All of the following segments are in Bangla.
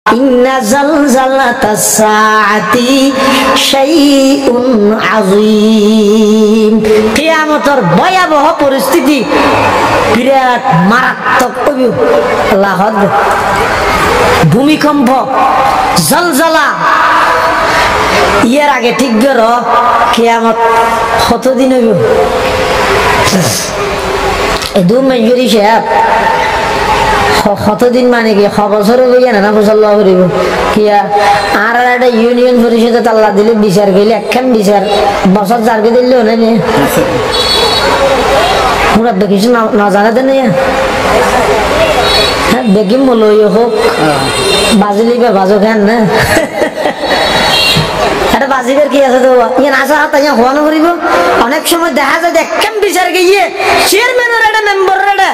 ইন্না জালজালাতাস সাআতি শাইউন আযীম। কিয়ামতের ভয়াবহ পরিস্থিতি, বিরাট মারাত্মক আল্লাহ আকবার। ভূমিকম্প, জলজলা, ইয়ার আগে ঠিক করো কিয়ামত কতদিন হইব? এই দু মেজুরি সাহেব কতদিন মানে কি বছরে হইয়া না বছর করিব কিয়া আর একটা ইউনিয়ন পরিষদে তাল্লা দিলে বিচার গেলে একখান বিচার বছর যারকে দিলেও না পুরা দেখিস না জানাতে নেই। হ্যাঁ দেখি মলই হোক বাজিলি বা বাজো খান না এটা বাজিবের কি আছে তো ইয়ে আসা তাই হওয়ানো করিব। অনেক সময় দেখা যায় একখান বিচার গিয়ে চেয়ারম্যানের একটা মেম্বারের একটা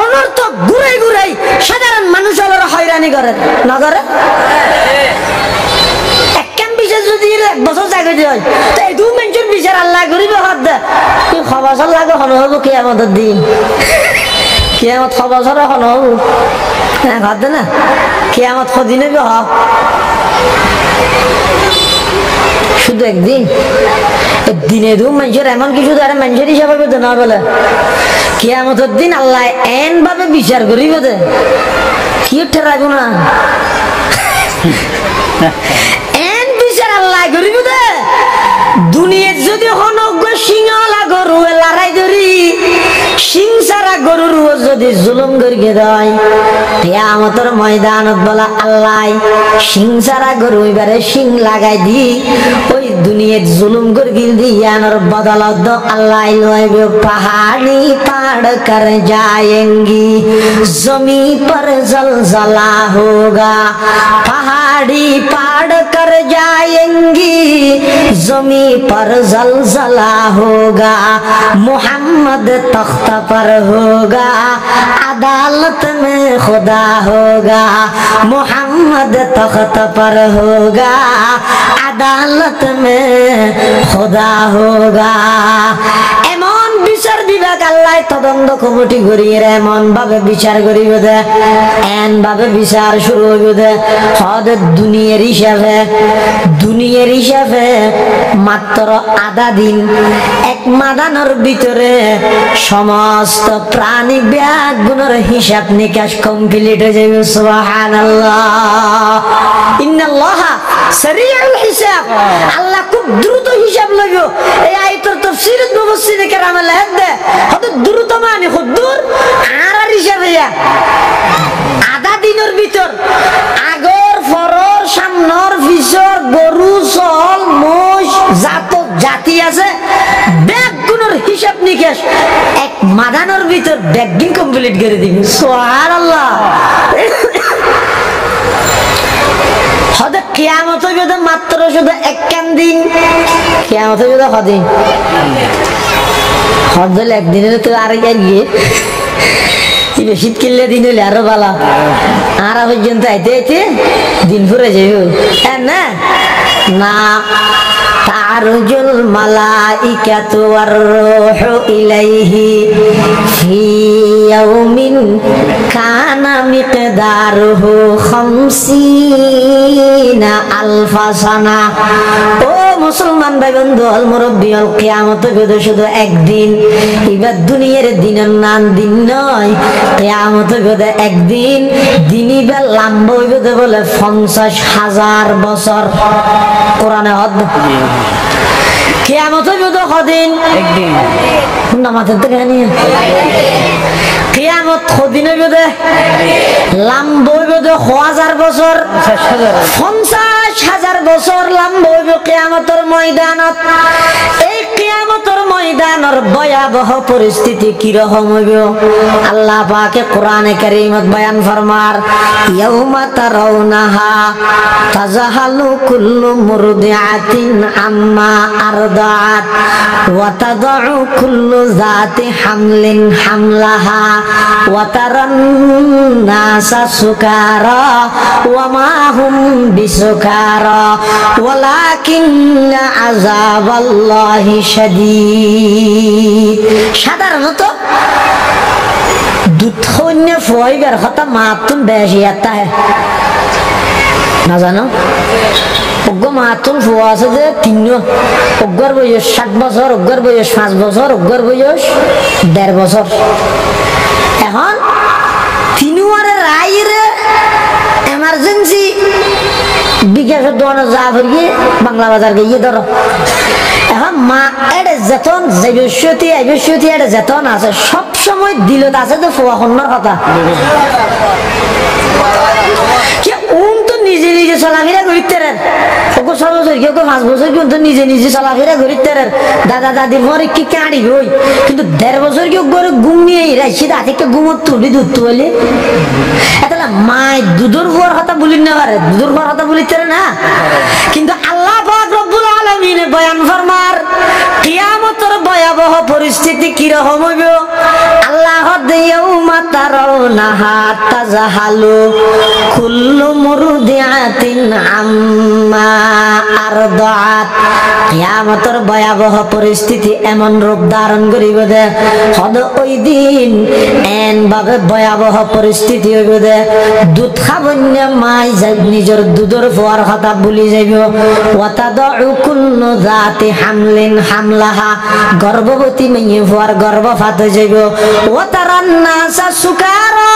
অনর্থক ঘুরাই ঘুরাই সাধারণ মানুষ আবার হয়রানি করে না করে। একখান বিচার যদি এক বছর জায়গা হয় তো এই দু মেঞ্চুর বিচার আল্লাহ করিব হাত দেয় খবর লাগে হন হবো কিয়ামতের দিন। কিয়ামত খবর হন হবো হ্যাঁ হাত দে না কিয়ামত কদিনে হ শুধু একদিন দিনে দু মানুষের এমন কিছু তারা মানুষের হিসাবে না বলে কিয়ামতের দিন আল্লাহ এন ভাবে বিচার করিব দে কি ঠেরাইব না এন বিচার আল্লাহ করিব দে। দুনিয়ার যদি হনজ্ঞ সিংহলা গরু লড়াই ধরি সিং সারা গরুর যদি জুলুম করিয়ে দেয় কিয়ামতের ময়দানত বলা আল্লাহ সিং সারা গরু এবারে সিং লাগাই দি ওই দুনিয়ার জুলুম করিয়ে দিয়ানোর বদলত আল্লাহ লইবে পাহাড়ি পাড় কর जाएंगी जमी पर जलजला होगा पहाड़ी पाड़ कर जाएंगी जमी पर जलजला होगा मोहम्मद तख्त पर होगा अदालत में खुदा होगा मोहम्मद तख्त पर होगा अदालत में खुदा होगा। এমন বিচার বিভাগ আল্লাহ তদন্ত কমিটি করিয়ে এমন ভাবে বিচার করিব দে এন ভাবে বিচার শুরু হইব দে হদ দুনিয়ার হিসাবে মাত্র আধা দিন এক মাদানোর ভিতরে সমস্ত প্রাণী ব্যাগুণের হিসাব নিকাশ কমপ্লিট হয়ে যাবে। সুবহানাল্লাহ ইন্নাল্লাহা সারিউল হিসাব। আল্লাহ খুব দ্রুত হিসাব লইব। এই আয়াতের তাফসীরে মুফাসসিরে কেরাম লেখেন দে কত দ্রুত মানে হুদ্দুর আর হিসাবে আধা দিনের ভিতর আগর ফরর সামনর পিছর গরু চল মোষ জাতি আছে ব্যাগুণের হিসাব নিকাশ এক মাদানোর ভিতর ব্যাগিং কমপ্লিট করে দিবি। সুবহানাল্লাহ। কিয়ামত হইবে মাত্র শুধু একখান দিন কিয়ামত হইবে কদিন হদ হলে একদিনের তো আর গিয়ে শীত কিনলে দিন হইলে আরো ভালো আর পর্যন্ত আইতে আইতে দিন ফুরে যাইব না না তারজুল মালাইকাতু ওয়ার রূহু ইলাইহি ফি ইয়াউমিন কানা মিকদারুহু 50 আলফা সানা। ও মুসলমান ভাই বন্ধু আল মুরব্বি আল কিয়ামত হবে শুধু একদিন। এবার দুনিয়ার দিনের নাম দিন নয় কিয়ামত হবে একদিন। দিনই বা লম্বা হইবে বলে 50,000 বছর কোরআনে হদ। কিয়ামত হইবে তো কদিন একদিন নামাজের তো কেন কিয়ামত কদিন হইবে দে লম্বা হইবে তো 1000 বছর 50,000 বছর লম্বা হইবে কিয়ামতের ময়দানত। এই কিয়ামতের ময়দানের ভয়াবহ পরিস্থিতি কি রকম হইবে আল্লাহ পাকে কোরআনে কারীমত বয়ান ফরমার ইয়াউমা তারাউনাহা তাজাহালু কুল্লু মুরদিআতিন আম্মা আরদাআত ওয়া তাদউ কুল্লু যাতি হামলিন হামলাহা ওয়া তারান নাসা সুকারা ওয়া মা হুম বিসুকারা ওয়ালাকিন্না আযাবাল্লাহি শাদীদ। সাধারণত দুধ খন্যে ফয়বার কথা মাতুন বেশি आता है না জানো অজ্ঞ মাতুল ফুয়া আছে যে তিন অজ্ঞর বয়স 60 বছর, অজ্ঞর বয়স 5 বছর, অজ্ঞর বয়স 1.5 বছর। এখন তিনুয়ারে রাইরে এমার্জেন্সি বিকাশের দোকানে যা ভরিয়ে বাংলা বাজার গিয়ে ধরো। এখন মা এটা যেতন জৈবস্যতি আইবস্যতি এটা যেতন আছে সব সময় দিলত আছে তো ফুয়া কন্যার কথা। নিজে নিজে চলাফেরা করিতে ওকে 6 বছর কেউ 5 বছর কিন্তু নিজে নিজে চলাফেরা করিতে দাদা দাদির পরে কি কাঁড়ি হই কিন্তু 1.5 বছর কেউ ঘরে ঘুমিয়ে রাখছি তা থেকে ঘুমোর তুলি দুধ বলে এটা মায় দুধের পর কথা বলি না পারে, দুধের পর কথা বলিতে না। কিন্তু আল্লাহ পাক রব্বুল আলামিন বয়ান ফরমার কিয়ামতের ভয়াবহ পরিস্থিতি কি রকম হইব। আল্লাহ ইয়াউমা তারাউনাহা তাজাহালু কুল্লু মুরদিআতিন আম্মা আরদাআত। কিয়ামতের ভয়াবহ পরিস্থিতি এমন রূপ ধারণ করিব যে হদ ওই দিন এন ভাবে ভয়াবহ পরিস্থিতি হইব যে দুধ খাবন্য মাই নিজের দুধের ফোয়ার কথা ভুলি যাইব। ওয়াতাদউ কুল্লু যাতি হামলিন হামলাহা, গর্ভবতী মেয়ে ফোয়ার গর্ভপাত হয়ে যাইব। ওয়াতারান নাসা সুকারা,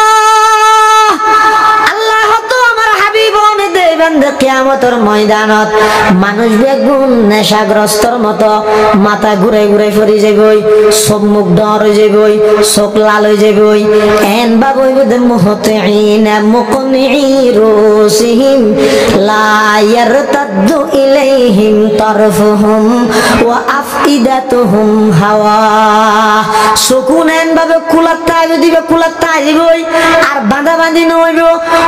আল্লাহ তো আমার হাবিব দেবেন কিয়ামতের ময়দানত মানুষ বেগুন নেশাগ্রস্তর মতো মাথা ঘুরে ঘুরে পড়ে যাবই, চোখ মুখ ডর হয়ে যাবই, চোখ লাল হয়ে যাবই। এন বাবই বুদে মুহতিইনা মুকনিই রুসিহিম লা ইয়ারতাদ্দু ইলাইহিম তারফুহুম ওয়া আফইদাতুহুম হাওয়া। সুকুন এন বাবে কুলাত্তা দিবে, কুলাত্তা দিবই আর বাঁধা বাঁধি নইব।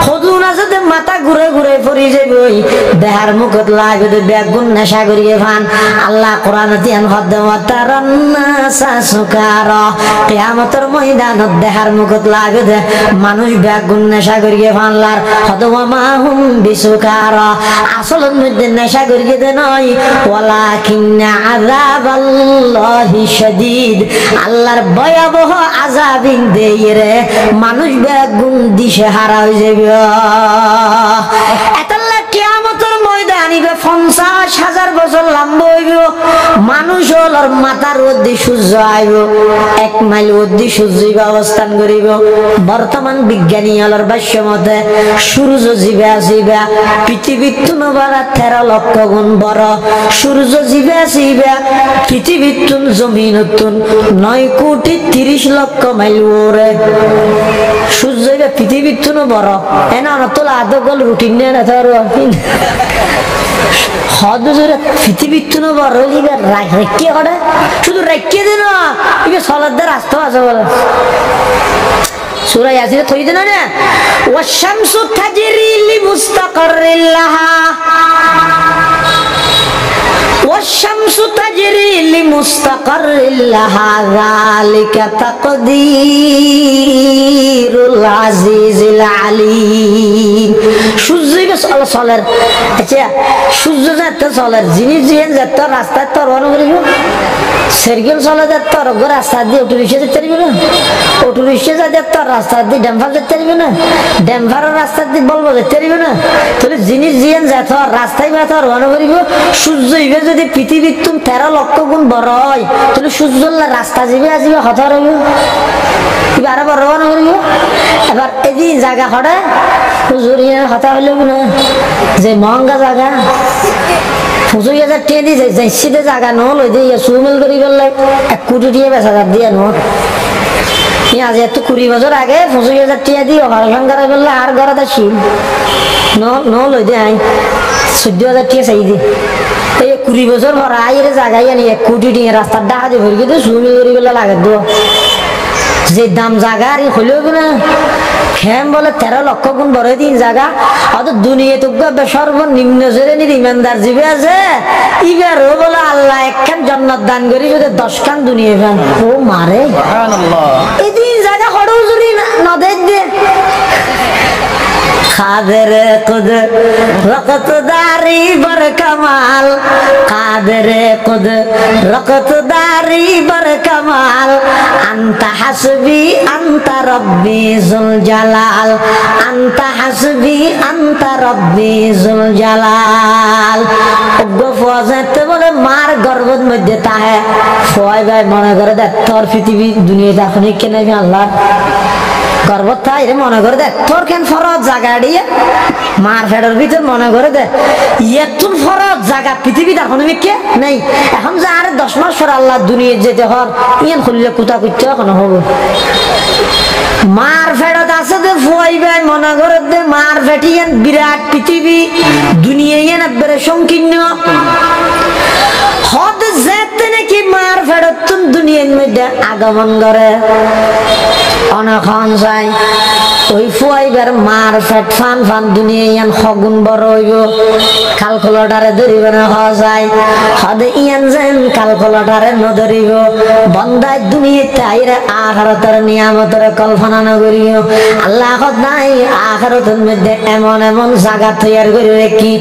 হজুন আছে মাথা ঘুরে ঘুরে পড়ে যাবই, দেহার মুখত লাগবে বেগুন নেশা করিয়ে ফান। আল্লাহ কোরআনেতিয়ান হদ্দমত তারান্নাসা সুকারা, কিয়ামতের ময়দানত দেহার মুখত লাগবে মানুষ বেগুন নেশা করিয়ে ফানলার হদমা মাহুম বিসুকারা। আসলের মধ্যে নেশা করিয়ে দে নয়, ওয়ালাকিন্না আযাবাল্লাহি শাদীদ, আল্লাহর ভয়াবহ আযাবিন দেই রে মানুষ বেগুন দিশে হারা হয়ে যাবে। এতাল্লা কিয়ামতের ময়দানিবে 50,000 বছর লম্বা হইব। মানুষ হলর মাথার মধ্যে সূর্য আইব, 1 মাইল মধ্যে সূর্য অবস্থান করিব। বর্তমান বিজ্ঞানী হলর ভাষ্য মতে সূর্য জীবে আসিবে পৃথিবীর তুলনায় 13 লক্ষ গুণ বড়। সূর্য জীবে আসিবে পৃথিবীর তুন জমিন 9 কোটি 30 লক্ষ মাইল ওরে। সূর্য পৃথিবীর তুন বড় এনা তোলা আদগল রুটিন নেই না ধর পৃথিবীর তুন বড় রেখে করে শুধু রেখে দিন সলাদের রাস্তা আছে বলে সূরা ইয়াসিনে থই দেন না ওয়াশ-শামসু তাজরি লিমুস্তাকাররিন লাহা والشمس تجري لمستقر لها ذلك تقدير العزيز العليم। সূর্য চলের আচ্ছা সূর্য যাতে চলের জিনিস জিনিস যাতে রাস্তায় তো রওনা করিব। সাইকেল চলে যাতে রাস্তা দিয়ে অটো রিক্সা যেতে পারবে না, অটো রিক্সা যাতে রাস্তা দিয়ে ড্যাম্পার যেতে পারবে না, ড্যাম্পারের রাস্তা দিয়ে বলবো যেতে পারবে না। তাহলে জিনিস জিনিস যাতে রাস্তায় ব্যথা রওনা করিব। সূর্য ইবে যদি পৃথিবীর 13 লক্ষ গুণ বড় হয় তাহলে সূর্যের রাস্তা যাবে আসবে হঠাৎ হইব এবার আরো বড় রওনা করিব। এবার এদিন জায়গা হঠাৎ হুজুরিয়া হঠাৎ হইল না যে মহঙ্গা জায়গা 50,000 টাকা দিয়ে যাইছি জায়গা নহল দিয়ে সুমিল করি ফেললে 1 কোটি টাকা বেচা দিয়ে নোট আজ এত 20 বছর আগে 50,000 টাকা দিয়ে হরফান করা ফেললে আর ঘরে আসি নহল দিয়ে আই 14,000 টাকা চাই দিয়ে 20 বছর পর আইরে জায়গায় আনি 1 কোটি টাকা রাস্তার ডাকা দিয়ে ভরি কিন্তু সুমিল করি ফেললে লাগে দো যে দাম জায়গা আর হইলেও না খেম বলে 13 লক্ষ গুণ বড় দিন জায়গা অত দুনিয়া তো সর্বনিম্ন শ্রেণীর ইমানদার জীবে আছে ইবারও বলে আল্লাহ 1 খান জান্নাত দান করি যদি 10 খান দুনিয়া পান ও মারে সুবহানাল্লাহ। এই দিন জায়গা হড় হুজুরি না দেখ দে কাদের কুদরত রকত দারি বর কামাল কাদের কুদরত দারি বর কামাল আনতা হাসবি আনতা রব্বি জুল জালাল আনতা হাসবি আনতা রব্বি জুল জালাল। ওগো ফওয়াজতে বলে মার গর্ভের মধ্যে তাহে ফয় ভাই মনে করে দেখ তোর পৃথিবী দুনিয়া এখন কেন আল্লাহ গর্বত থাই রে মনে করে দেখ তোর কেন ফরজ জায়গা দিয়ে মার ফেডের ভিতর মনে করে দে এতুন ফরজ জায়গা পৃথিবীতে এখন কে নেই। এখন যে আরে 10 মাস পর আল্লাহ দুনিয়া যেতে হর ইয়ান খুললে কুতা করতে এখন হবে মার ফেরত আছে দে ফুয়াই ভাই মনে করে দে মার ফেটিয়ান বিরাট পৃথিবী দুনিয়া ইয়ান একবারে সংকীর্ণ হদ যেতে নাকি মার ফেরত তুন দুনিয়ার মধ্যে আগমন করে অনখন চাই ওই ফুয়াইবার মার ফেট ফান ফান দুনিয়া ইয়ান সগুন বড় হইব কালকুলেটারে ধরিব না হওয়া যায় হদে ইয়ান যেন কালকুলেটারে নধরিব বন্দায় দুনিয়াতে আইরে আখিরাতের নিয়ামতের কল্পনা নগরিও আল্লাহ হদ নাই আখিরাতের মধ্যে এমন এমন জায়গা তৈরি করে রাখি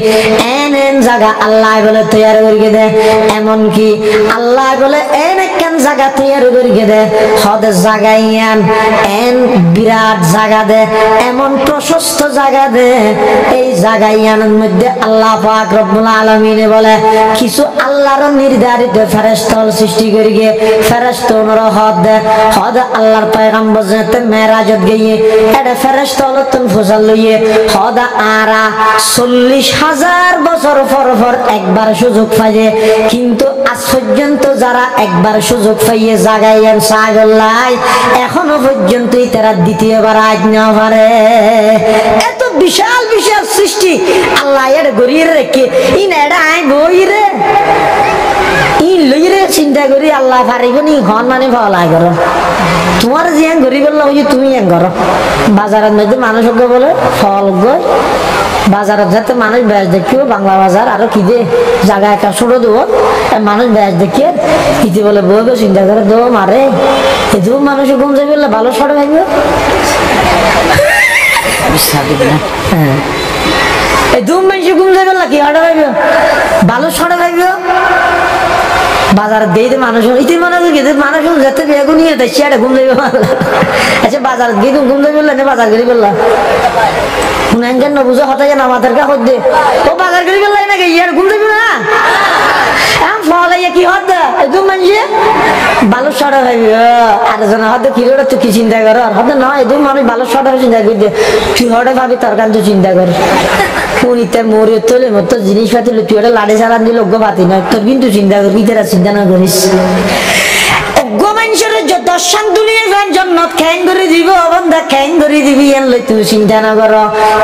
এন জায়গা আল্লাহ বলে তৈরি করে দে এমন কি আল্লাহ বলে এন কেন জায়গা তৈরি করে দে হদে জায়গা ইয়ান এন বিরাট জায়গা দে এমন প্রশস্ত জায়গা দে এই জায়গা ইয়ানের মধ্যে আল্লাহ পাক রব্বুল আলামিন বলে কিছু আল্লাহর নির্ধারিত ফেরেশতা সৃষ্টি করে গিয়ে ফেরেশতারা হদ আল্লাহর পয়গম্বর যেতে মেরাজত গিয়ে এটা ফেরেশতা হলো তুন ফজল লইয়ে হদ আরা 40,000 বছর পর একবার সুযোগ পাইয়ে কিন্তু আজ পর্যন্ত যারা একবার সুযোগ পাইয়ে জায়গায় ইয়ান সাগল্লাই এখনো পর্যন্ত তারা দ্বিতীয়বার আজ না পারে। এত বিশাল বিশাল সৃষ্টি আল্লাহ এর গড়িয়ে রেখে ইন এটা আই বই রে ইন লই রে চিন্তা করি আল্লাহ পারিব নি ঘন মানে ভালো করো তোমার যে গরিব ওই তুমি এন করো বাজারের মধ্যে মানুষ বলে ফল গই বাজারের যাতে মানুষ বেশ দেখিও বাংলা বাজার আরো কি যে জায়গা একটা ছোট দেবো মানুষ বেশ দেখিয়ে ইতি বলে বইবে চিন্তা করে দেবো মারে এদু মানুষ ঘুম যাবে বললে ভালো সরে ভাইবে হ্যাঁ এই দু মানুষ ঘুম যাবে না কি অর্ডার ভাইবে ভালো সরে ভাইবে বাজার দিয়ে মানুষ ইতি মানুষ মানুষ যেতে বেগুন নিয়ে দেয় সেটা ঘুম যাবে আচ্ছা বাজার গিয়ে ঘুম যাবে বললে বাজার গিয়ে বললা শুনেন না বুঝো হঠাৎ যেন আমাদের কাছে দে ও বাজার গিয়ে বললাই নাকি ইয়ার ঘুম যাবে না ফল কি হত একদম মানুষে ভালো সরা ভাবি আর জন হতে কি করে তুই কি চিন্তা কর হতে না একদম মানুষ ভালো সরা চিন্তা করি তুই হঠাৎ ভাবি তোর কান তুই চিন্তা কর পুরিতে মরে তোলে মত জিনিসপাতি তুই ওটা লাড়ি চালান দিলে অজ্ঞ পাতি না তোর কিন্তু চিন্তা করবি তারা চিন্তা না করিস অজ্ঞ মানুষের যত দুনিয়া জন্নত খ্যাং করে দিব বন্ধা খ্যাং করে দিবি আনলে তুই চিন্তা না কর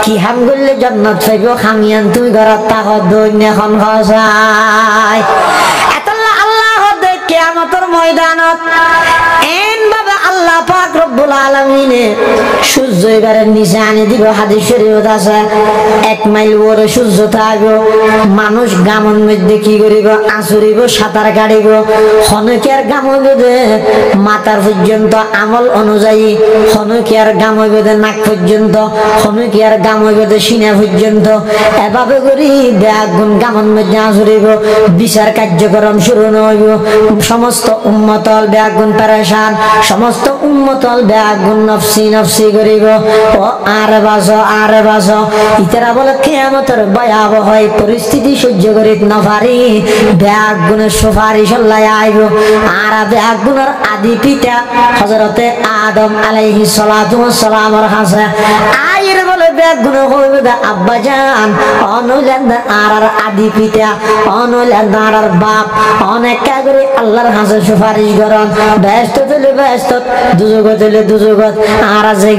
কি হাম করলে জন্নত পাইব খামিয়ান তুই ঘরত তাহ দৈন্য এখন খসায় কিয়ামতের ময়দানত এন ভাবে আল্লাহ পাক রব্বুল আলামিন সূর্য এবারে নিচে আনি দিব হাদিস শরীফত আছে 1 মাইল বড় সূর্য থাকবে মানুষ গামন মধ্যে কি করিব আছরিব সাঁতার কাটিব হনকের গাম হইবে মাথার পর্যন্ত আমল অনুযায়ী হনকের গাম হইবে নাক পর্যন্ত হনকের গাম হইবে সিনা পর্যন্ত এভাবে করি বেগুন গামন মধ্যে আছরিব বিচার কার্যক্রম শুরু হইব সমস্ত উম্মতল বেগুন পেরেশান সমস্ত উম্মতল বেগুন নফসি নফসি করিব ও আর বাজো ইতারা বলে কিয়ামতের ভয়াবহ পরিস্থিতি সহ্য করিতে না পারি বেগুনের সুপারিশ লাই আইব আর বেগুনের আদি পিতা হযরতে আদম আলাইহিস সালাতু ওয়াস সালামের কাছে আইর বলে বেগুন হইবে আব্বা জান অনুলেন আর আদি পিতা অনুলেন আর বাপ অনেক করে আল্লাহর কাছে সুপারিশ করেন ব্যস্ত হলে ব্যস্ত দুজগত হলে দুজগত আর আছে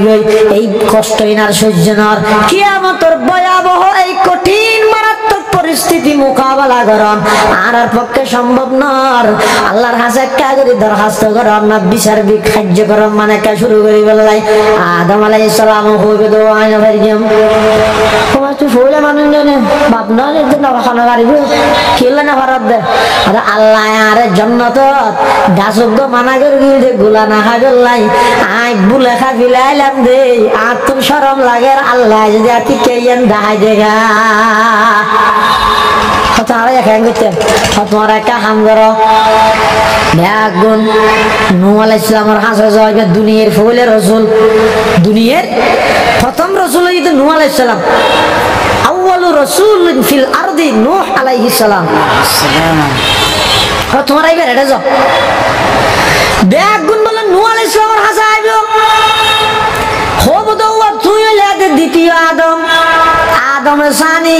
এই কষ্টহীন আর সহ্য নর কিয়ামতের ভয়াবহ এই কঠিন মারাত্মক পরিস্থিতি মোকাবেলা করন আর পক্ষে সম্ভব নর আল্লাহর হাসে কাগরি দরখাস্ত করন না বিচার বিখার্য করন মানে কা শুরু করি বললাই আদম আলাইহিস সালাম হবে তো আয়না ভাইজাম তোমার তো ফুলে মানুষ জানে বাপ না যে না খানা গাড়ি খেলে না ভারত দে আর আল্লাহ আর জান্নাত গাছক মানা করে দিয়ে গুলা না খাগলাই আই বুলে খা বিলাইলাম দে আর তুমি শরম লাগে আল্লাহ যদি আতি কেন দাহাই দেগা তোমার একা গেছে তোমার একা হাম করো ব্যাগুন নূহ আলাইহিস সালামের হাসে যায় দুনিয়ার ফুলের রাসূল দুনিয়ার প্রথম রাসূল হইতো নূহ আলাইহিস সালাম আউয়ালু রাসূলিন ফিল আরদি নূহ আলাইহিস সালাম তোমার আইবে এটা যাও ব্যাগুন বলে নূহ আলাইহিস সালামের হাসে আইবে হব তো তুই হলে দ্বিতীয় আদম আদমের সানি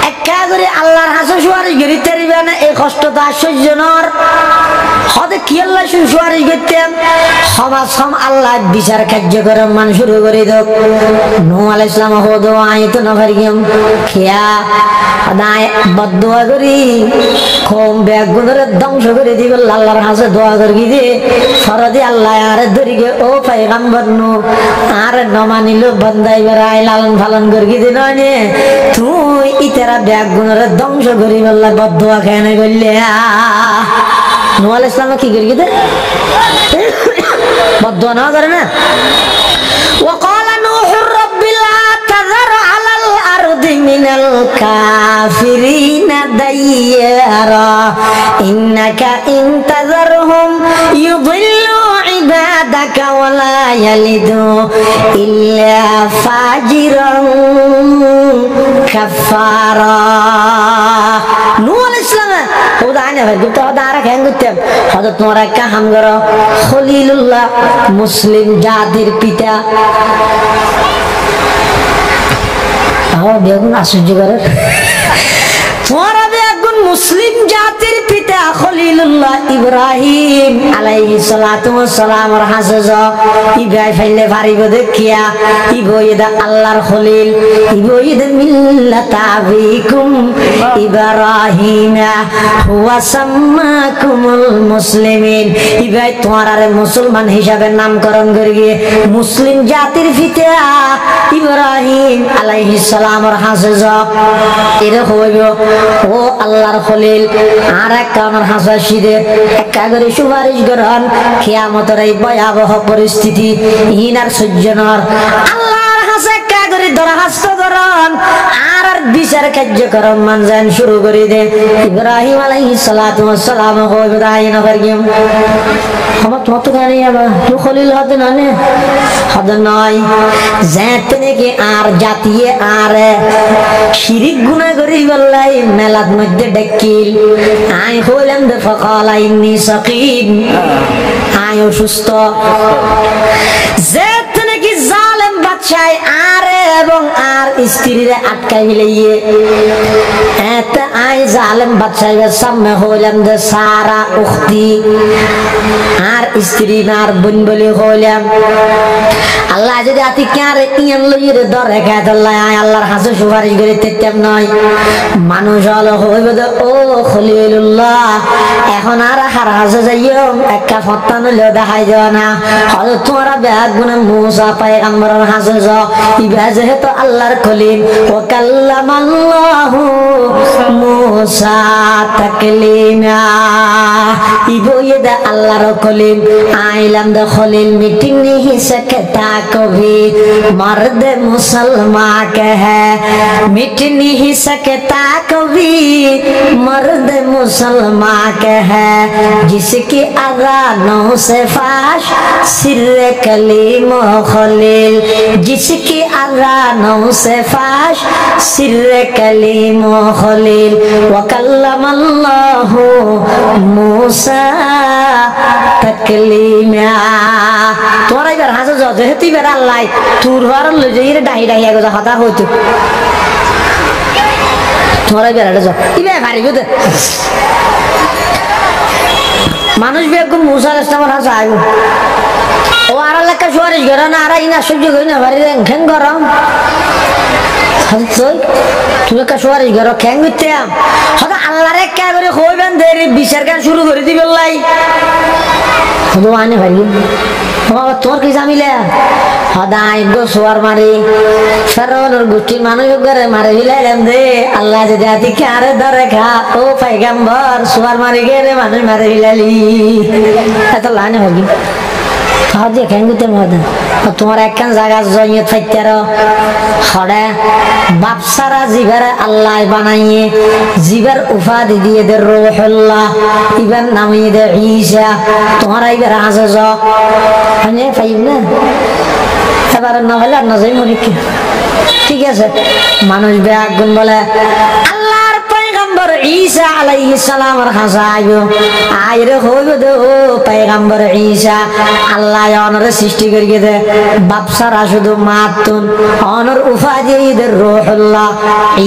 একা করে আল্লাহর হাসে সুয়ারি গরিতে দিবে না এই কষ্টটা আশ্চর্যজনক হতে কি আল্লাহ সুয়ারি করতেন সমাজ সম আল্লাহ বিচার কার্যক্রম মান শুরু করে দাও নূহ আলাইহিস সালাম হদো আইতো না ভারিয়াম খিয়া আদায় বদদুয়া করি কম বেগুনের ধ্বংস করে দিব আল্লাহর হাসে দোয়া করি দে ফরদি আল্লাহ আর ধরিগে ও পয়গম্বর নূহ আর নমানিল বন্দাই বেড়াই লালন পালন করি দে নয় তুই ইতারা বেগুনের ধ্বংস করি বললা বদদুয়া কেন করলে নূহ আলাইহিস সালাম কি করি দে বদদুয়া না করে না وقال نوح رب لا تذر على الأرض من الكافرين ديارا إنك إن تذرهم يضلوا عبادك ولا يلدوا إلا فاجرا كفارا নূহ আলাইহিস সালাম ওদা আনে ভাই তো দাঁড়া কেন করতে হযরত তোমার একটা হাম করো খলিলুল্লাহ মুসলিম জাতির পিতা আমার বেগুন আশ্চর্য করে তোমার বেগুন মুসলিম জাতির পিতা খলিলুল্লাহ ইব্রাহিম আলাইহিস সালাতু ওয়াস সালামের হাসজ ইব্রাহিম ফাইলে ভারিব দেখিয়া ইবইদা আল্লাহর খলিল ইবইদা মিল্লাত আবিকুম ইব্রাহিম হুয়া সাম্মাকুমুল মুসলিমিন ইব্রাহিম তোমার মুসলমান হিসাবে নামকরণ করিয়ে মুসলিম জাতির পিতা ইব্রাহিম আলাইহিস সালামের হাসজ এর হইব ও আল্লাহর খলিল আর এক কারণের হাসাশিদে একটা করে সুপারিশ গ্রহণ কিয়ামতের এই ভয়াবহ পরিস্থিতি ইনার সহ্যনর আল্লাহর হাসে একটা করে দরখাস্ত গ্রহণ আর বিচার কার্যক্রম মানজান শুরু করে দে ইব্রাহিম আলাইহিস সালাতু ওয়াস সালাম হবে দাই না করগিম আমার তো গানি আবার তো খলিল হতে না নে হতে নয় যেতে কি আর জাতিয়ে আর শিরিক গুনাহ করি বললাই মেলাত মধ্যে ডাকিল আই হইলাম দে ফাকালা ইন্নী সাকিম আই অসুস্থ যেতে কি জালেম বাদশাহ আর এবং আর স্ত্রীরে আটকাই মিলাইয়ে এত আই জালেম বাদশাহের সামনে হইলাম দে সারা উখতি আর স্ত্রী নার বোন বলে হইলাম আল্লাহ যদি আতি কার ইয়ান লইরে ধরে খায় আল্লাহ আল্লাহর হাসে সুপারিশ করে তেতেম নয় মানুষ হলো হইবে ও খলিলুল্লাহ এখন আর হার হাসে যাইও একটা ফত্তা নইলেও দেখাই যাও না হলো তোমরা বেগুনে মুসা পয়গম্বরের হাসে যাও ইবা যেহেতু আল্লাহর খলিল ও কাল্লামাল্লাহু মুসা তাকলিমা ইবইদা আল্লাহর খলিল আইলাম দে খলিল মিটিং नहीं सकता कभी मर्द मुसलमान के है मिट नहीं सकता कभी मर्द मुसलमान के है जिसकी अज़ानों से फाश सिर कलीम खलील जिसकी अज़ानों से फाश सिर कलीम खलील वकल्लमल्लाहु मूसा तकलीमा তোরা এবার হাসো যেহেতু এবার আল্লাহ তোর হওয়ার লইরে ডাহি ডাহি আগে হতা হইতো তোরা এবার এটা যাও ইবে ভারিব দে মানুষ বেগুন মুসা আলাইহিস সালামের হাসা আইব ও আর আল্লাহকে সুপারিশ করে না আর ইনা সহ্য করি না ভারি ঘেন গরম তুমি একটা সুপারিশ করো খ্যাং করতে হয়তো আল্লাহরে কে করে হইবেন দেরি বিচার কাজ শুরু করে দিবেন লাই শুধু আনে ভাই তোর কি জামিলে সদায় গোসোয়ার মারি ফেরনের গোষ্ঠীর মানুষ করে মারে বিলাইলাম দে আল্লাহ যদি আতি কারে ধরে খা ও পয়গম্বর সোয়ার মারি গেলে মানুষ মারে বিলালি এত লাইনে ভাই সহজে খেঙ্গুতে মধ্যে তোমার একখান জায়গা জমিয়ে থাকতে হরে বাপসারা জিভারে আল্লাহ বানাইয়ে জিভার উপাধি দিয়ে দে রুহুল্লাহ ইবার নামিয়ে দে ঈসা তোমার এইবার হাসে জ হ্যাঁ পাইব না এবার না হলে আর না যাই মনে কি ঠিক আছে মানুষ বেআগুন বলে আল্লাহর পয়গম্বর ঈসা আলাইহিস সালামের কাছে আইবো আইরে হইব দে ও পয়গম্বর ঈসা আল্লাহ অনরে সৃষ্টি করিয়ে দে বাপসারা শুধু মাতুন অনর উপাধি দে রুহুল্লাহ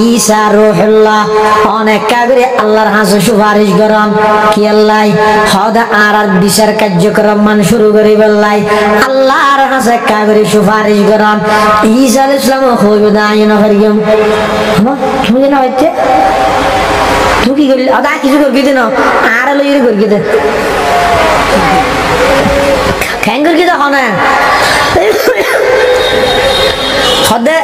ঈসা রুহুল্লাহ অনেক কাগরে আল্লাহর কাছে সুপারিশ করন কি আল্লাহ হদা আর বিচার কার্যক্রম মান শুরু করি বললাই আল্লাহর কাছে কাগরে সুপারিশ করন ঈসা আলাইহিস সালাম হইব না আইনা করিম তুমি না হচ্ছে তুই কি করলি আদা কিছু করবি না আর লইরে করবি দে খ্যাং করবি তো হনে হদে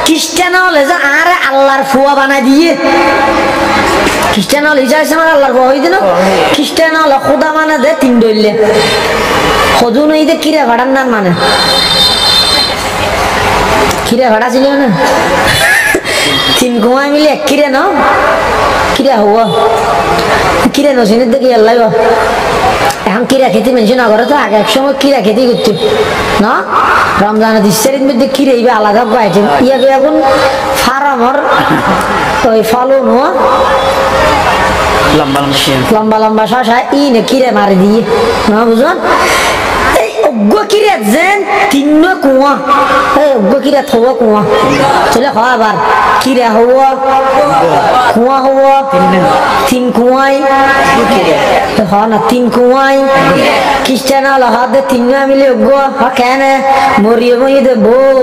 খ্রিস্টান হলে যে আর আল্লাহর ফুয়া বানাই দিয়ে খ্রিস্টান হলে যাইছে আমার আল্লাহর ফুয়া হই দিল খ্রিস্টান হলে খোদা মানে দে তিন ডইলে খোদু নই দে কিরে ভাড়ার নাম মানে কিরে ভাড়া ছিল না তিন ঘুমাই মিলে এক কিরে ন কিরে হব কিরে নসিনের দেখি আল্লাহ এখন কিরা খেতে মেনশন না করে তো আগে এক সময় কিরা খেতে করতো না রমজানের ইচ্ছারির মধ্যে কিরে এইবে আলাদা আইটেম ইয়াবে এখন ফার্মর ওই ফলন লম্বা লম্বা শশা ইনে কিরে মারি দিয়ে না বুঝুন অজ্ঞ কিরে যেন তিন কুয়া অজ্ঞ কিরে থব কুয়া চলে আবার কিরে হব কুয়া হব তিন কুয়াই হ না তিন কুয়াই খ্রিস্টান হাতে তিন মিলে অজ্ঞ কেন মরিয়ে মরিয়ে দে বউ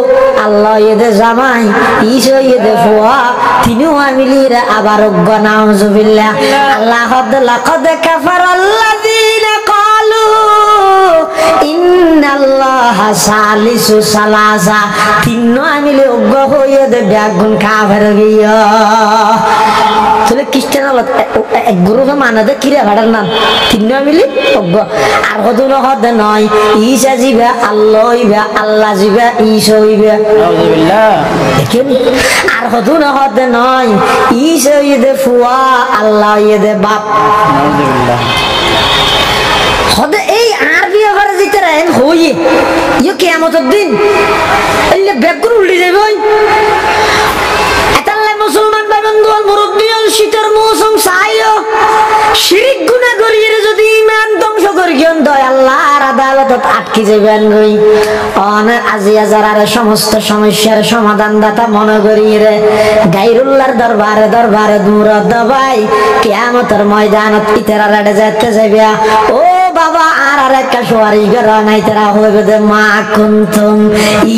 আল্লাহ ইয়ে জামাই ইসো ইয়ে ফুয়া তিনু মিলি আবার অজ্ঞ নাম জুবিল্লাহ আল্লাহ লাকাদ কাফার আল্লাযীনা ক্বালু ইন্নাল্লাহা সালিসু সালাসা তিন মিলে অজ্ঞ হয়ে দে বেগুন কাফের গিয়া তাহলে খ্রিস্টান এক গ্রুপে মানাদে কিরে ভাড়ার নাম তিন মিলি অজ্ঞ আর হদু হদ নয় ঈসা জিবে আল্লাহ হইবে আল্লাহ জিবে ঈসা হইবে আর হদু হদ নয় ঈসা হইবে ফুয়া আল্লাহ হইবে বাপ হদে এই আরবি আবারে যেতে রাখেন হইয়ে ইয়ে কিয়ামতের দিন এলে বেগুন উল্টে যাবে এতাল্লাই মুসলমান বাবন্দুয়াল মুরব্বিয়াল শীতের মৌসুম চাইও শিরিক গুনাহ করিয়ে যদি ঈমান ধ্বংস করিয়েন দয় আল্লাহর আদালতত আটকে যাবেন গই অনে আজিয়া যারারে সমস্ত সমস্যার সমাধান দাতা মনে করিয়ে রে গায়রুল্লাহর দরবারে দরবারে দূর দবাই কিয়ামতের ময়দানত ইতারারে যেতে যাবে ও বাবা আর একটা সুপারিশ করো নাই তারা হইবে যে মা কুনতুম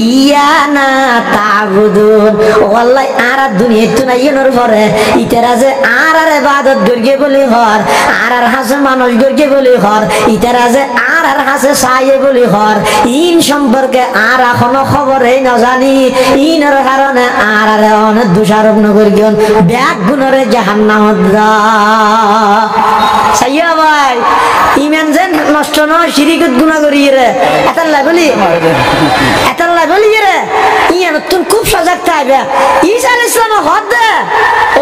ইয়ানা তাবুদুন ও আল্লাহ আর দুনিয়া তো নাই এর পরে ইতারা যে আর ইবাদত করিয়ে বলি হর আর হাসে মানুষ করিয়ে বলি হর ইতারা যে আর হাসে চাইয়ে বলি হর ইন সম্পর্কে আর এখনো খবরই না জানি ইনের কারণে আর অনেক দোষারোপ নগরিয়ন ব্যাগ গুণরে জাহান্নামত দা সাইয়া ভাই ইমান যেন নষ্ট নয় শিরিকত গুনাহ করিয়ে রে এতাল্লাই বলি রে ইয়ান তুই খুব সজাগ থাকবে ঈসা আলাইহিস সালাম হদ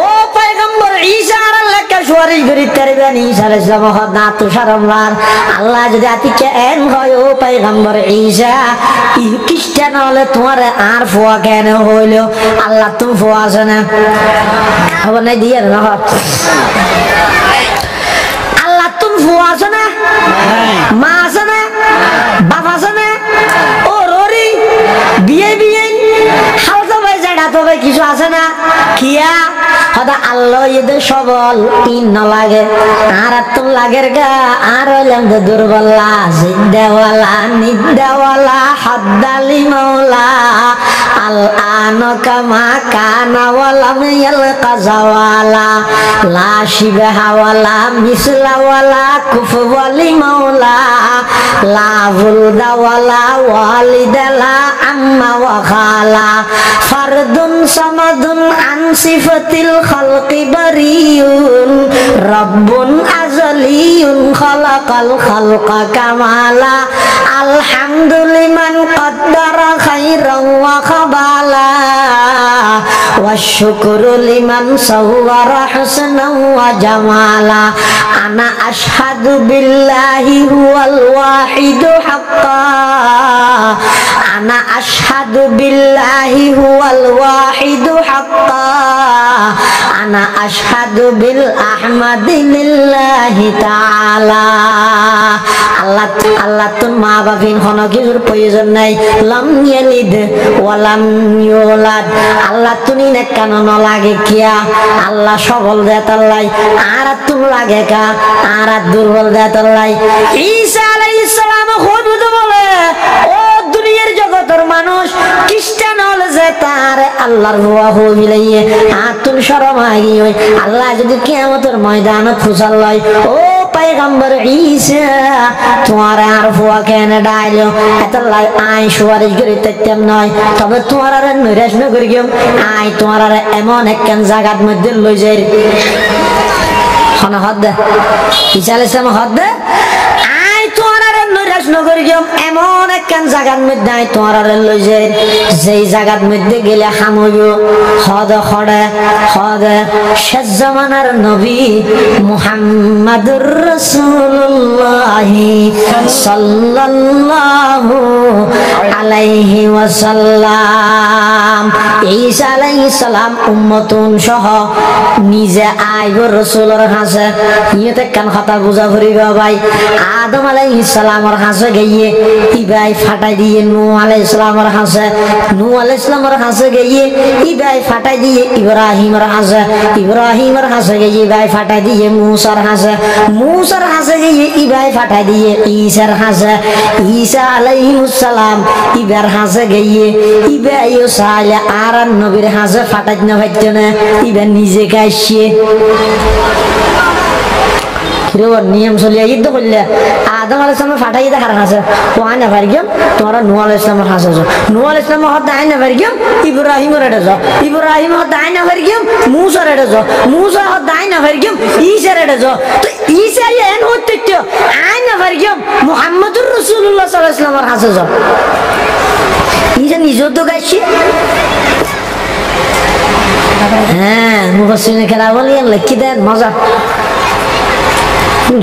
ও পয়গম্বর ঈসা আর আল্লাহকে সুপারিশ করি তারবেন ঈসা আলাইহিস সালাম হদ না তো শরমলার আল্লাহ যদি আতিকে এন হয় ও পয়গম্বর ঈসা ই খ্রিস্টান হলে তোমার আর ফুয়া কেন হইল আল্লাহ তুমি ফুয়া আছে না খবর নাই দিয়ে না আল্লাহ তুমি ফুয়া আছে না মা আছে না বাপ আছে না ও ররি বিয়ে হালকা ভাই জায়গা তো ভাই কিছু আছে না কিয়া হদা আল্লাহ এদের সবল ইন ন লাগে আর তুম লাগের গা আর হইলাম তো দুর্বলা জিদ্দাওয়ালা নিদ্দাওয়ালা হাদ্দালি মাওলা আল আনো কামা কানা ওয়ালা মিয়াল কাজাওয়ালা লা শিবাহাওয়ালা মিসলাওয়ালা কুফওয়ালি মাওলা লা বুলদাওয়ালা ওয়ালিদালা আম্মা ওয়া খালা ফারদুন সামাদুন আন সিফাতিল খালকি বারিউন রাব্বুন আযালিয়ুন খালাকাল খালকা কামালা আলহামদুলিমান কদ্দারা খাইরান ওয়া খাবালা ওয়া শুকরু লিমান সাওয়ারা হুসনান ওয়া জামালা আনা আশহাদু বিল্লাহি হুয়াল ওয়াহিদু হাক্কা আনা আশহাদু বিল্লাহি হুয়াল ওয়াহিদু হাক্কা আনা আশহাদু বিল আহমাদি লিল্লাহি তাআলা আল্লাহ আল্লাহ তোর মা বাবিন কোনো কিছুর প্রয়োজন নাই লাম ইয়ালিদ ওয়া লাম ইউলাদ আল্লাহ তুমি না কেন ন লাগে কিয়া আল্লাহ সবল দেতাল্লাই আর তুমি লাগে কা আর দুর্বল দেতাল্লাই ঈসা আলাইহিস সালাম খুদ বলে ও দুনিয়ার জগতের মানুষ খ্রিস্টান হলে যে তার আল্লাহর রূহ হইলাইয়ে আতুন শরম আই আল্লাহ যদি কিয়ামতের ময়দানে ফুসাল লয় ও पैगंबर ईसा तुम्हारे আর ফুয়া কেন ডাইলো এতলাই আই সুয়ারিশ করি তেম নয় তবে তোমার আর নৈরাশ ন করি গিয়ে আই তোমার আর এমন একখান জায়গার মধ্যে লই যাই হন হদ ঈসা আলাইহিস সালাম হদ আই তোমার আর নৈরাশ ন করি গিয়ে এমন একখান জায়গার মধ্যে আই তোমার আর লই যাই যেই জায়গার মধ্যে গেলে হামইও হদ খড়ে হদ শেষ জামানার নবী মুহাম্মাদুর রাসূলুল্লাহ সাল্লাল্লাহু আলাইহি ওয়াসাল্লাম ঈসা আলাইহিস সালাম উম্মতুন সহ নিজে আইব রাসূলের কাছে ইয়েতে কান কথা বুঝা ভরিব ভাই আদম আলাইহিস সালামের কাছে গিয়ে ইবাই ফাটাই দিয়ে নূহ আলাইহিস সালামের কাছে নূহ আলাইহিস সালামের কাছে গিয়ে ইবাই ফাটাই দিয়ে ইব্রাহিমের কাছে ইব্রাহিমের কাছে গিয়ে ইবাই ফাটাই দিয়ে মূসার কাছে মূসার কাছে গিয়ে ইবাই ফাটাই দিয়ে ঈসার কাছে ঈসা আলাইহিস সালাম ইবার কাছে গিয়ে ইবাইও সালে আর নবীর কাছে ফাটাই না পাইতো না ইবা নিজে গাইছে নিয়ম চলিয়া ঈদ করলে আদম আলাইহিস সালাম ফাটাই দে হার কাছে ও আইনা পারি গিয়ে তোমরা নূহ আলাইহিস সালামের কাছে যাও নূহ আলাইহিস সালাম হদ আইনা পারি গিয়ে ইব্রাহিমের এডে যাও ইব্রাহিম হদ আইনা পারি গিয়ে মূসার এডে যাও মূসা হদ আইনা পারি গিয়ে ঈসার এডে যাও তো ঈসা এন হতে তো আইনা পারি গিয়ে মুহাম্মদুর রাসূলুল্লাহ সাল্লাল্লাহু আলাইহি ওয়াসাল্লামের কাছে যাও ঈসা নিজেও তো গাইছে হ্যাঁ মুফাসসিরিনে কেরাম বলেন লিখি দেন মজা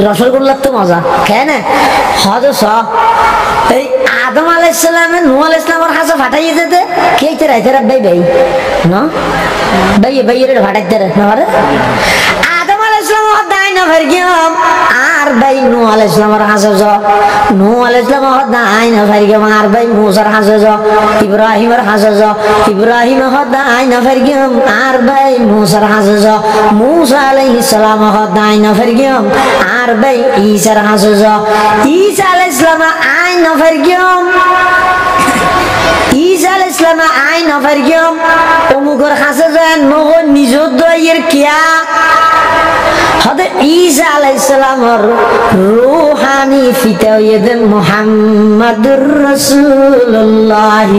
রসগোল্লার তো মজা কেন হদ এই আদম আলাইহিস সালামের নূহ আলাইহিস সালামের কাছে ফাটাইয়ে দিতে কে রাইতে রাব্বাই ভাই না ভাই ভাইয়ের ফাটাইতে রে না আদম আলাইহিস সালাম হদাই না ভারগিয়াম আর ভাই নূহ আলাইহিস সালামের কাছে যাও নূহ আলাইহিস সালাম হদাই না ভারগিয়াম আর ভাই মূসার কাছে যাও ইব্রাহিমের কাছে যাও ইব্রাহিম হদাই না ভারগিয়াম আর ভাই মূসার কাছে যাও মূসা আলাইহিস সালাম হদাই না ভারগিয়াম আর ভাই ঈসার কাছে যাও ঈসা আলাইহিস সালাম আই না ভারগিয়াম ঈসা আলাইহিস সালাম আই না ভারগিয়াম অমুকের কাছে যায় নগো নিজের দয়ের কিয়া হদে ঈসা আলাইহিস সালামের রূহানি ফিতা ইয়েদেন মুহাম্মাদুর রাসূলুল্লাহ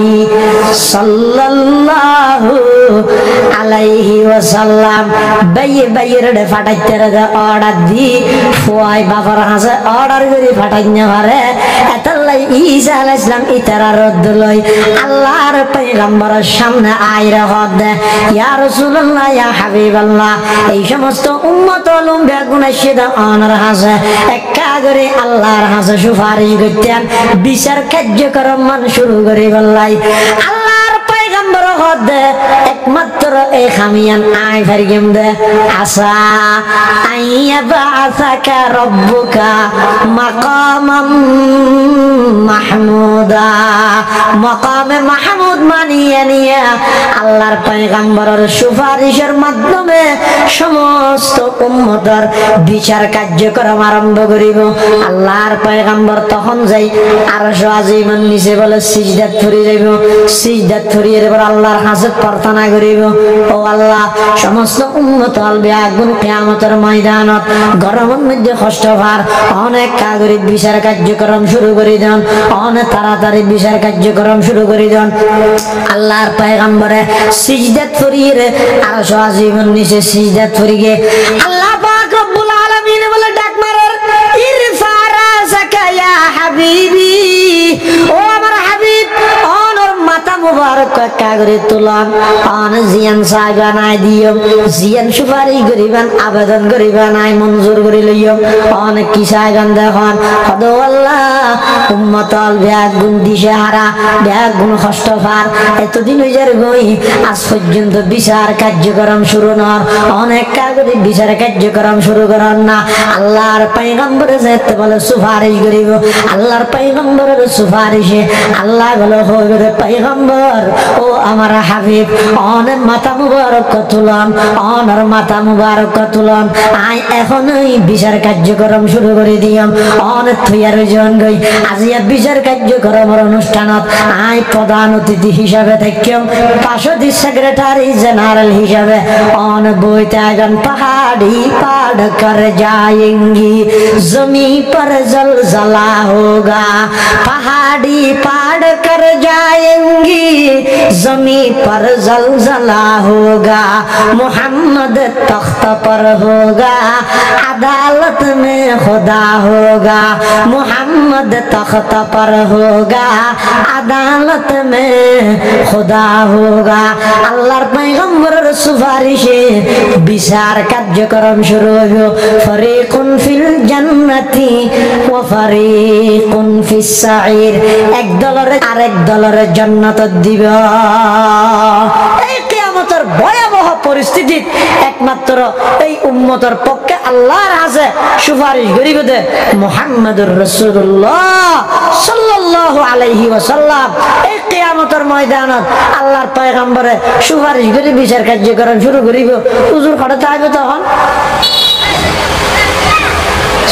সাল্লাল্লাহু আলাইহি ওয়াসাল্লাম বাইয়ের ডে ফাটাইতে রে অর্ডার দি ফুয়াই বাবার কাছে অর্ডার করে ফাটাইনা পারে এতলাই ঈসা আলাইহিস সালাম ইতারা রদ লই আল্লাহর পয়গম্বরের সামনে আইরা হদ ইয়া রাসূলুল্লাহ ইয়া হাবিবাল্লাহ এই সমস্ত উম্মত বেগুনাশিদা অনার হাসে একা করে আল্লাহর হাসে সুপারিশ করতেন বিচার কার্যক্রম মান শুরু করে বললাই আল্লাহর পয়গম্বর হদে একমাত্র এই খামিয়ান আয় ফারিগেম দে আসা আইয়া বাসাকা রব্বুকা মাকামাম মাহমুদা মাকামে মাহমুদ মানিয়ে নিয়ে আল্লাহর পয়গম্বরের সুপারিশের মাধ্যমে সমস্ত উম্মতের বিচার কার্যক্রম আরম্ভ করিব। আল্লাহর পয়গম্বর তখন যাই আরশ আজিমের নিচে বলে সিজদাত পড়ে যাইব, সিজদাত পড়িয়ে এবার আল্লাহর কাছে প্রার্থনা করিব, ও আল্লাহ সমস্ত উম্মত আলবে আগুন কিয়ামতের ময়দানত গরমের মধ্যে কষ্ট পার অনেক কাগরিক বিচার কার্যক্রম শুরু করে দেন, অনেক তাড়াতাড়ি বিচার কার্যক্রম শুরু করে দেন। আল্লাহর পয়গম্বরে সিজদাত পড়িয়ে আরশ আজিমের নিচে সিজদাত পড়িয়ে আল্লাহ পাক রব্বুল আলামিন বলে ডাক মারার ইরফা রাসাকা ইয়া হাবিবি, ও আমার হাবিব অনর মাথা মুবারক কাগরে তুলান অন জিয়ান সাহেবা নাই দিও, জিয়ান সুপারিশ করিবেন আবেদন করিবেন নাই মঞ্জুর করে লইও অনেক কি সাহেবান দেখুন হদ আল্লাহ উম্মতল ব্যাগ গুণ দিশে হারা ব্যাগ গুণ কষ্ট পার এতদিন হয়ে যার গই আজ পর্যন্ত বিচার কার্যক্রম শুরু নর অনেক কাগরে বিচার কার্যক্রম শুরু করেন না। আল্লাহর পয়গম্বরে যেতে বলে সুপারিশ করিব, আল্লাহর পয়গম্বরের সুপারিশে আল্লাহ বলে হবে পয়গম্বর ও আমার হাবিব অনের মাথা মুবারক তুলন অনর মাথা মুবারক তুলন আয় এখনই বিচার কার্যক্রম শুরু করে দিয়াম অনেক থইয়ার জন গই আজিয়া বিচার কার্যক্রমের অনুষ্ঠানত আয় প্রধান অতিথি হিসাবে থাকিম পাশদি সেক্রেটারি জেনারেল হিসাবে অন বইতে আইবেন पहाड़ी पाड़ कर जाएंगी जमी पर जलजला होगा, पहाड़ी पाड़ कर जाएंगी जमी पर जलजला होगा, मोहम्मद तख्त पर होगा अदालत में खुदा होगा, मोहम्मद तख्त पर होगा अदालत में खुदा होगा। আল্লাহর পয়গম্বরের সুপারিশে বিচার কার্যক্রম শুরু হইব, ফরিকুন ফিল জান্নাতি ওয়া ফরিকুন ফিস সাঈর, এক দলের আরেক দলের জান্নাত দিব। এই কিয়ামতের ভয়াবহ পরিস্থিতি একমাত্র এই উম্মতের পক্ষে আল্লাহর কাছে সুপারিশ করিব দে মুহাম্মদুর রাসূলুল্লাহ সাল্লাল্লাহু আলাইহি ওয়াসাল্লাম। এই কিয়ামতের ময়দানত আল্লাহর পয়গম্বরে সুপারিশ করে বিচার কার্যক্রম শুরু করিব। হুজুর হঠাৎ আইবে তখন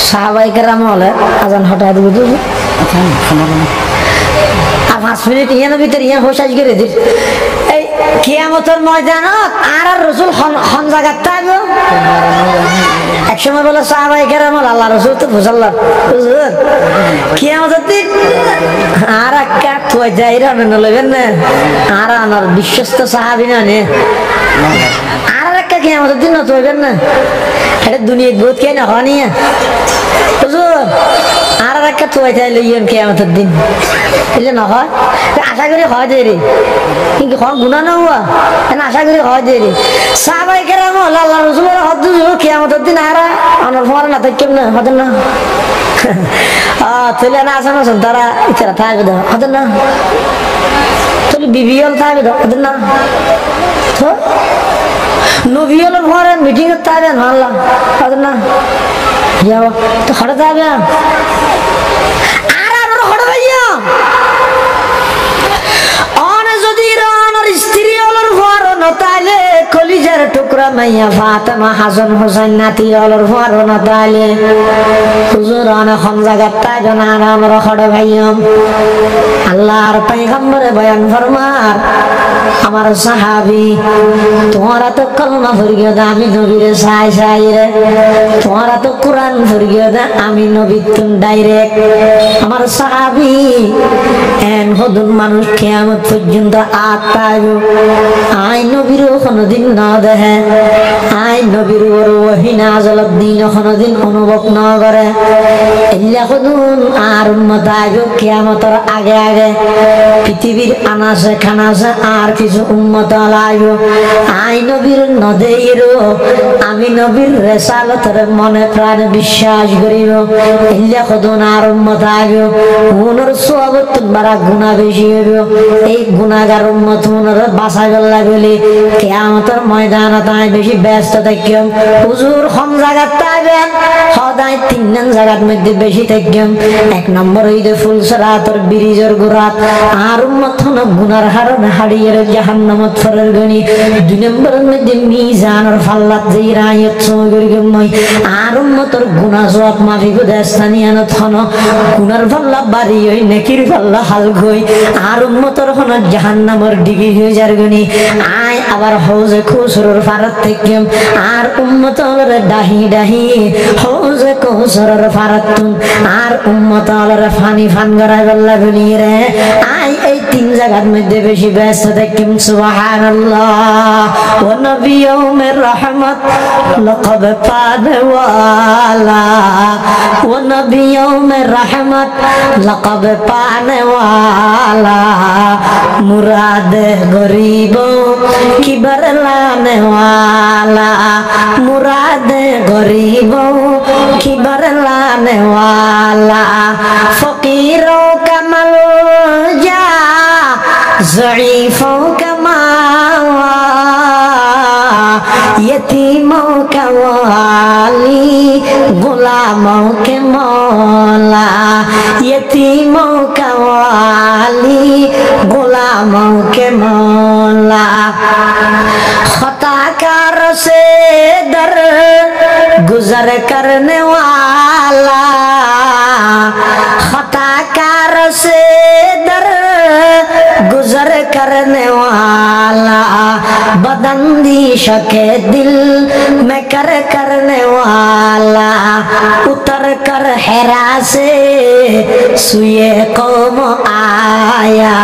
সাহাবায়ে কেরাম হলে আজান হঠাৎ দিব তো আর 5 মিনিট ইয়ার ভিতরে ইয়া হোসাজ করে দিল। এই কিয়ামতের ময়দানত আর রাসূল হন জায়গায় থাকবে এক সময় বলে সাহাবায়ে কেরাম আল্লাহ রাসূল তো বুঝাল্লাহ হুজুর কিয়ামতের দিন আর একটা তুই যাইরা না লবেন না আর আমার বিশ্বস্ত সাহাবী না নে আর একটা কিয়ামতের দিন না তুইবেন না এটা দুনিয়ার বহুত কে না হনিয়া হুজুর আর একটা তুই যাই লইয়েন কিয়ামতের দিন এলে না হয় আশা করি হয় দেরি কিন্তু কোন গুনাহ না হওয়া না আশা করি হয় দেরি সাহাবায়ে কেরাম আল্লাহ রাসূলের হদ্দু কিয়ামতের দিন আর আমার ফর না থাকেন না হতেন না তাহলে না আসেন আসেন তারা ইচ্ছা থাকবে দাও হতেন না তাহলে বিবিএল থাকবে দাও হতেন না তো নবিয়লের ঘরে মিটিং এ থাকবেন আল্লাহ হতেন না যাও তো হঠাৎ থাকবে আর আমরা হঠাৎ ভাইয়া অনে যদি রানার স্ত্রী হলর ঘর নতালে কলিজার টুকরা মাইয়া ফাতেমা হাসান হোসেন নাতি হলর ঘর নতালে হুজুর অনে কোন জায়গা থাকবে না আমরা হঠাৎ ভাইয়া আল্লাহর পয়গম্বরে বয়ান ফরমার আমার সাহাবী তোমারা তো কলমা পড়িয়ে দা আমি নবীরে সাই সাই রে, তোমারা তো কোরআন পড়িয়ে দা আমি নবী তুম ডাইরেক্ট। আমার সাহাবী এন হদুন মানুষ কিয়ামত পর্যন্ত আত পাইব আই নবীরও কোনদিন না দেখে আই আই নবীর উপর ওহী নাযিল দিন কোনদিন অনুভব না করে ইল্লা খুদুন আর উম্মত আগে কিয়ামতের আগে আগে পৃথিবীর আনাসে খানাসে আর কিছু উম্মত আলাইবো আই নবীর নদেইরো আমি নবীর রিসালাতের মনে প্রাণে বিশ্বাস করিব ইল্লা খুদুন আর উম্মত আগে উনার সওয়াবত বাড়া গুনাহ বেশি হইব এই গুনাহগার উম্মত উনার বাঁচাই গল্লা বলি কিয়ামতের ময়দানে তাই বেশি ব্যস্ত থাকিম হুজুর কোন জায়গায় তাইবেন সদাই তিনজন জায়গার মধ্যে বেশি থাকিম এক নম্বর হইতে ফুলসরাতর ব্রিজের গোড়াত আর উম্মত হন গুনার হারণে হারিয়ে জাহান্নামত ফরের গনি দুই নম্বরের মধ্যে মিজানের ফাল্লাত যেই রায়ত চৌগরিগম মই আর উম্মতর গুনাহ সওয়াব মাফি করে স্থানীয়ত হন গুনার ফাল্লা বাড়ি হই নেকির ফাল্লা হাল গই আর উম্মতর হন জাহান্নামের ডিগি হয়ে যার গনি আয় আবার হৌজে খুসরুর ফারাত থাকিম আর উম্মতর ডাহি ডাহি হৌজে খুসরুর ফারাতুন আর উম্মতর ফানি ফান গরাই বল্লা বলি রে আয় এই তিন জায়গার মধ্যে বেশি ব্যস্ত থাকিম সুবহানাল্লাহ ওয়া নবী ইয়াউমের রহমত লাকাব পানে ওয়ালা ওয়া নবী ইয়াউমের রহমত লাকাব পানে ওয়ালা মুরাদ গরিব কিবার লানে ওয়ালা মুরাদ গরিব কিবার লানে ওয়ালা ফকিরো কামাল যা ज़ईफ़ों का मावा यतीमों का वाली गुलामों के मौला यतीमों का वाली गुलामों के मौला खताकार से दर गुजर करने वाला खताकार से दर गुजर करने वाला बदंदिश के दिल में करने वाला उतर कर हेरा से सुए कौम आया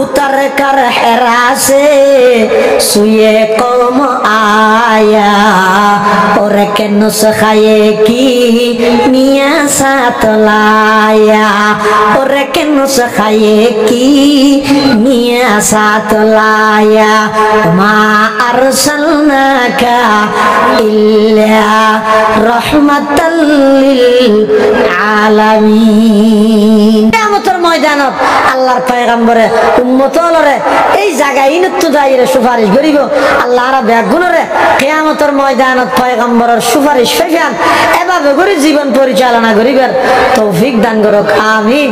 उतर कर हेरा से सुए कौम आया और के नुस्खे की मियाँ साथ लाया और के नुस्खे की मियाँ साथ लाया मा अरसलनाका इल्ला रहमतल लिल आलामीन কিয়ামতের ময়দানত আল্লাহর পয়গম্বরে উম্মতলরে এই জায়গায় ইনতু দাইরে সুপারিশ করিব আল্লাহর বেগুনরে কিয়ামতের ময়দানত পয়গম্বরের সুপারিশ ফেফান এভাবে করে জীবন পরিচালনা করিবার তৌফিক দান করুক আমিন।